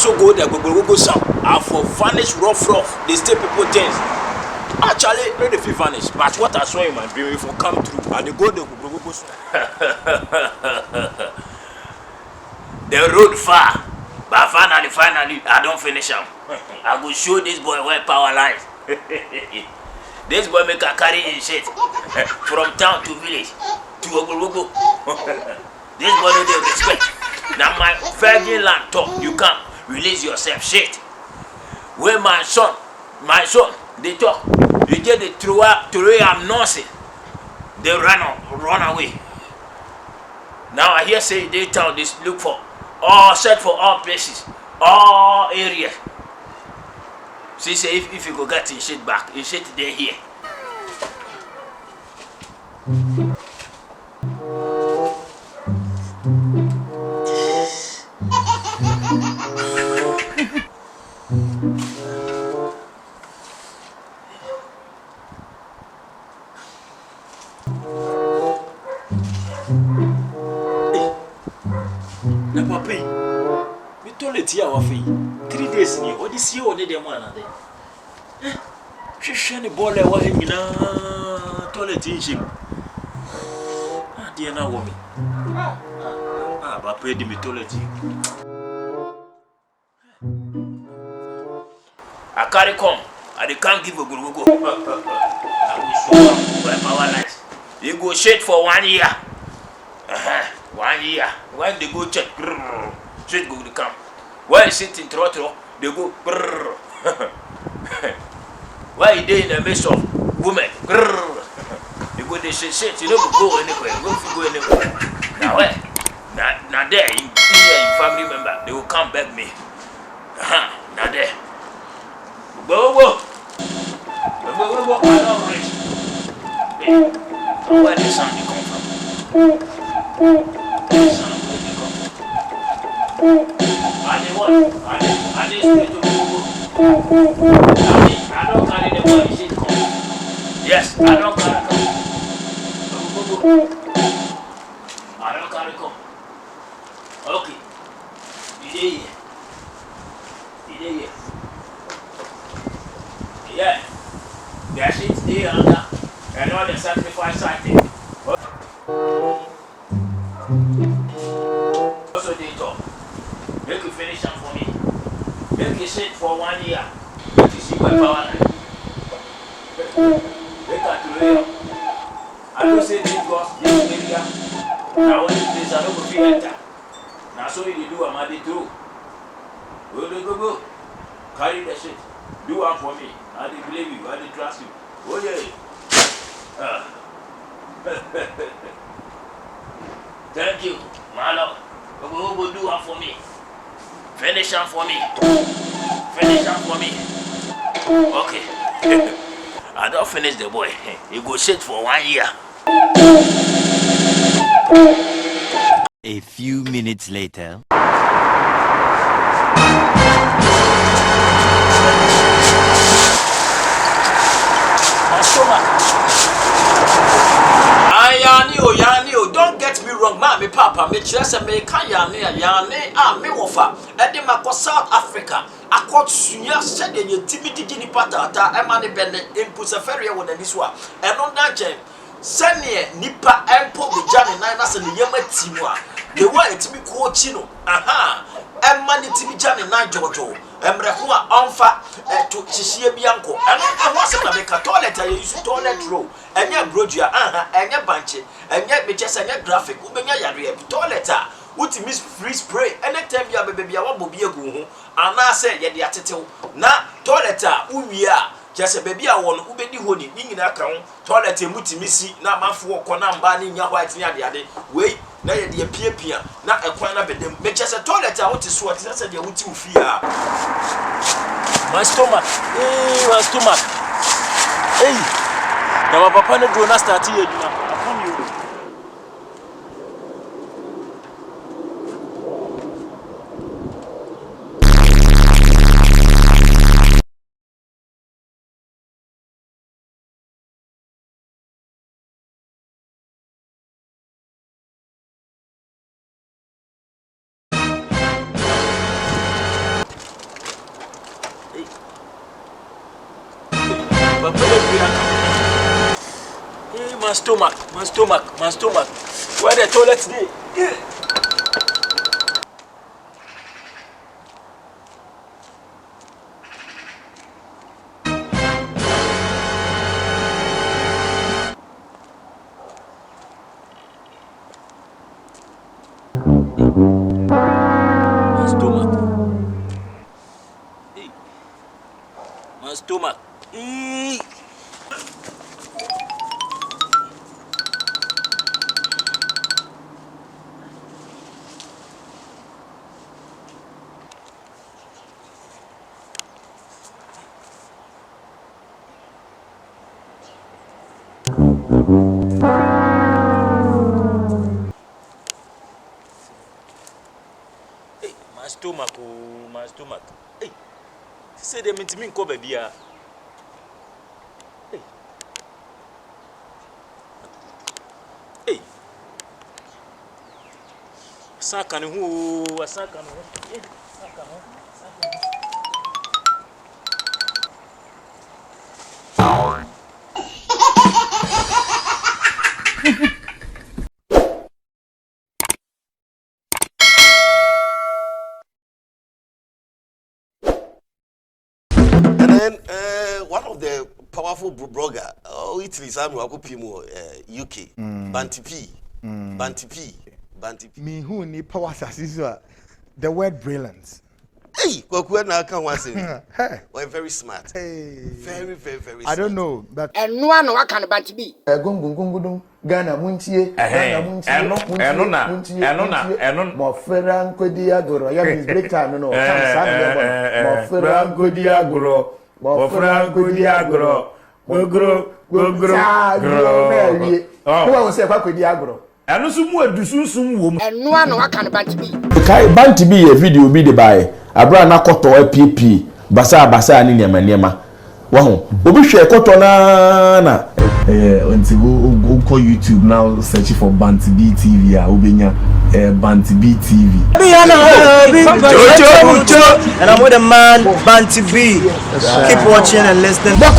also go there, go some. I for vanish rough. They stay people things. Actually, no, they feel vanish. But what I saw in my dream, if you come through, and they go there, go some. The road far, but finally, I don't finish them. I go show this boy where power lies. This boy make a carry in shit from town to village to Ogogogo. This boy no dey respect. Now my virgin land talk, you come release yourself shit. Where my son, they talk. You get the throw I'm nothing. They run away. Now I hear say they town they look for all set for all places, all areas. See say if you go get his shit back, his shit they here. Na papi, me toilet here wa fe 3 days ni o di si o ne dem anade. Hwehwe ne ball e wa he nyina toilet nshim. Ade na wo me. Papi di me toilet. I carry come, I can't give a go. I will show my power lights. You go shit for 1 year. 1 year. When they go check, shit go to come. While you sit in throttle, they go. While you in the midst of women, they go they shit. You don't go anywhere. You don't go anywhere. Now where? Now there in family member, they will come back me. Now there. Go. I don't reach. Where the sound come from? I don't carry the boy shit come. Yes, I don't carry come. I don't carry come. Okay. You here. Yeah. That shit there under. And all the sacrifice I take. Also they talk. Make you finish them for me. Make you sit for 1 year. Make you see my power line. Make a to lay up. I don't say this goes this area. Now when this I don't go feel enter. Now so you do a mad too. Go. Carry the shit. Do one for me. I didn't believe you. I didn't trust you. Oh yeah. Thank you, my lord. Go do one for me. Finish them for me. Okay. I don't finish the boy. He go sit for 1 year. A few minutes later. Yani, don't get me wrong, mommy, papa, me chese me kan yani, me wofa. Edi mako South Africa. Akot sunya said ye timidi gini patata, emani bene impulse feria wona niswa. Eno danche. Sene nipa empo bejane na na se ne yema timwa. The way etimi ko chi no. Aha. Emma ni timi jane na jojo emre ho a onfa to chihie bianko eno se na be ka toilet ya use toilet roll enye brodua aha enye banche enye bechese enye graphic ubenya yare toilet a utimi free spray anytime bia bebia wa bobi egu ho ana se ye de atetew na toilet a uwie a kese bebia wo no ubedi ho ni nyina ka ho toilet emutimi si na amafo ko na mba ni nya white ni ade wei na ye de piapia na ekwan na bedem me chese toilet a wote so ati se de wuti ufia my stomach hey na my papa ne do na start ye adwuma afam you my stomach. Where the toilet today? My stomach. Hey, my stomach, oh, my stomach. Hey, say they mean to me in Kobe, dear. Hey, hey, Sakano, who, a Sakano, And then one of the powerful blogger, Italy, UK, BANTIBEE. Me who need power assassin. The word brilliance. Hey, we're very smart. Hey. Very smart. I don't know, but And no one what can BANTIBEE. Gungun Ghana Muntie, Ghana Muntie, Mofera Nkodiagoro. Yeah, means break time, no. Mofera Nkodiagoro. Go. Who will say Nkodiagoro? And no one what can BANTIBEE. BANTIBEE video bi de bae abra na koto app basa ni niema wahu obi hwe koto na until go call YouTube now search for BANTIBEE TV obenya BANTIBEE TV. And I'm with the man BANTIBEE. Keep watching and listening. But